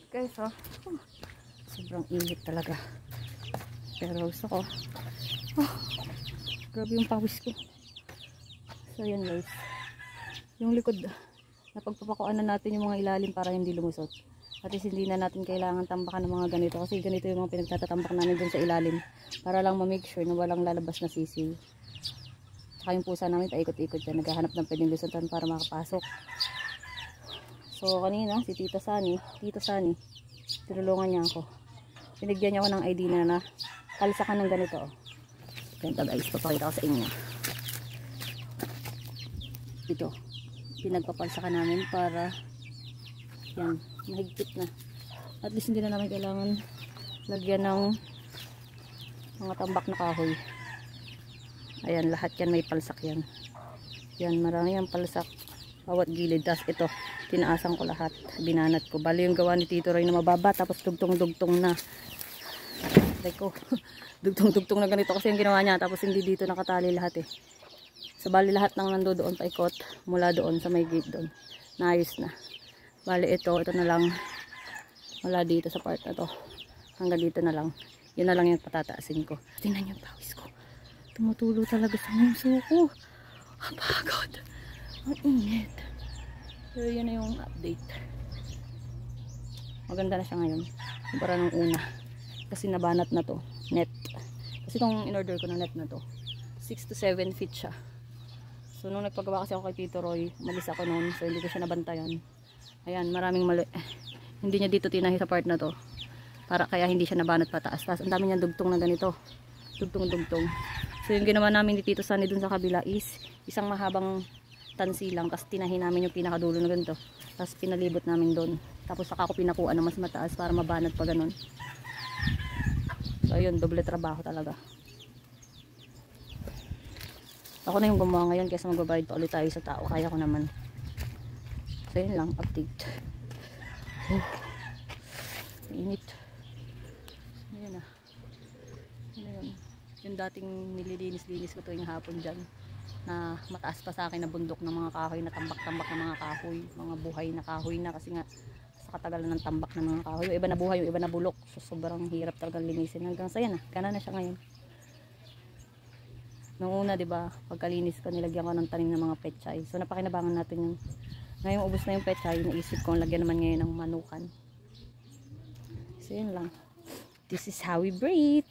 Guys, oh. Sobrang init talaga. Pero gusto ko. Oh, grabe yung pawis ko. So yun guys. Yung likod, napagpapakuan na natin yung mga ilalim para hindi lumusot. At least hindi na natin kailangan tambakan ng mga ganito. Kasi ganito yung mga pinagtatatambak namin dun sa ilalim. Para lang ma-make sure na walang lalabas na sisiw. Tsaka yung pusa namin paikot-ikot dyan. Naghahanap ng pwedeng lusutan para makapasok. So kanina si Tito Sani, tinulungan niya ako. Binigyan niya ako ng idea na kalsakan ng ganito. Ganito guys, papakita ko sa inyo. Ito, pinagpapalsakan namin para yan, mahigpit na. At least hindi na namin kailangan lagyan ng mga tambak na kahoy. Ayan, lahat yan may palsak yan. Yan, marami yung palsak. Bawat gilid. Tapos ito, tinaasan ko lahat. Binanat ko. Bali yung gawa ni Tito Roy na mababa. Tapos dugtong-dugtong na. Like ko. Dugtong-dugtong na ganito kasi yung ginawa niya. Tapos hindi dito nakatali lahat eh. So bali lahat ng nando doon paikot. Mula doon sa may gate doon. Naayos na. Bali ito na lang. Mula dito sa part na to. Hanggang dito na lang. Yun na lang yung patataasin ko. Tingnan yung pawis ko. Tumutulo talaga sa muso ko. Ang pagod. Ang init. Pero yun na yung update. Maganda na siya ngayon. Para nung una. Kasi nabanat na to. Net. Kasi itong in-order ko na net na to. 6 to 7 feet siya. So nung nagpagawa kasi ako kay Tito Roy, umalis ako noon. So hindi ko siya nabantayan. Ayan, maraming mali. Hindi niya dito tinahi sa part na to. Para kaya hindi siya nabanat pataas. Tapos ang dami niya dugtong na ganito. Dugtong-dugtong. So yung ginawa namin ni Tito Sunny dun sa kabila is isang mahabang tansi lang. Tapos tinahin namin yung pinakadulo na ganito. Tapos pinalibot namin doon. Tapos saka ako pinakuha ng mas mataas para mabanat pa ganun. So ayun, doble trabaho talaga. Ako na yung gumawa ngayon kaysa magbabayad pa ulit tayo sa tao. Kaya ko naman. So yun lang, update. Init. Ayun na. Ayun. Yung dating nililinis-linis ko tuwing hapon dyan. Na mataas pa sa akin na bundok ng mga kahoy, na tambak-tambak ng mga kahoy, mga buhay na kahoy na kasi nga sa katagalan ng tambak ng mga kahoy, yung iba na buhay, yung iba na bulok, so sobrang hirap talagang linisin hanggang sa yan gana na siya ngayon. Nung una diba, pagkalinis ko nilagyan ko ng tanim ng mga pechay, so napakinabangan natin yung ngayong ubos na yung pechay, naisip ko lagyan naman ngayon ng manukan. So yun lang, this is how we breathe.